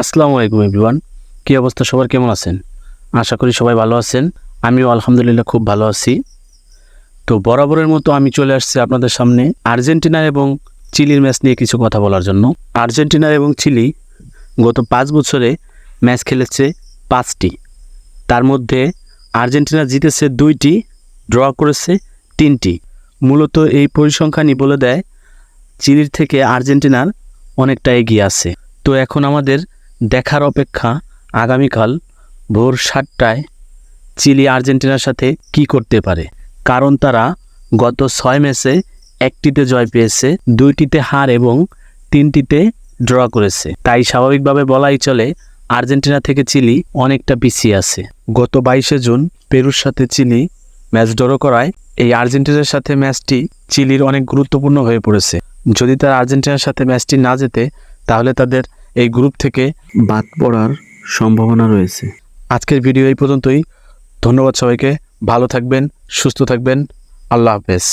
আসসালামু আলাইকুম এভরিওয়ান। কী অবস্থা, সবার কেমন আছেন? আশা করি সবাই ভালো আছেন। আমিও আলহামদুলিল্লাহ খুব ভালো আছি। তো বরাবরের মতো আমি চলে আসছি আপনাদের সামনে আর্জেন্টিনা এবং চিলির ম্যাচ নিয়ে কিছু কথা বলার জন্য। আর্জেন্টিনা এবং চিলি গত 5 বছরে ম্যাচ খেলেছে 5টি। তার মধ্যে আর্জেন্টিনা জিতেছে 2টি, ড্র করেছে 3টি। মূলত এই পরিসংখ্যানই বলে দেয় চিলির থেকে আর্জেন্টিনার অনেকটা এগিয়ে আছে। তো এখন আমাদের দেখার অপেক্ষা আগামীকাল ভোর 7টায় চিলি আর্জেন্টিনার সাথে কি করতে পারে। কারণ তারা গত 6 ম্যাচে 1টিতে জয় পেয়েছে, 2টিতে হার এবং 3টিতে ড্র করেছে। তাই স্বাভাবিকভাবে বলাই চলে আর্জেন্টিনা থেকে চিলি অনেকটা পিছিয়ে আছে। গত 22শে জুন পেরুর সাথে চিলি ম্যাচ ড্র করায় এই আর্জেন্টিনার সাথে ম্যাচটি চিলির অনেক গুরুত্বপূর্ণ হয়ে পড়েছে। যদি তারা আর্জেন্টিনার সাথে ম্যাচটি না জেতে তাহলে তাদের এই গ্রুপ থেকে বাদ পড়ার সম্ভাবনা রয়েছে। আজকের ভিডিও এই পর্যন্তই। ধন্যবাদ সবাইকে। ভালো থাকবেন, সুস্থ থাকবেন। আল্লাহ হাফেজ।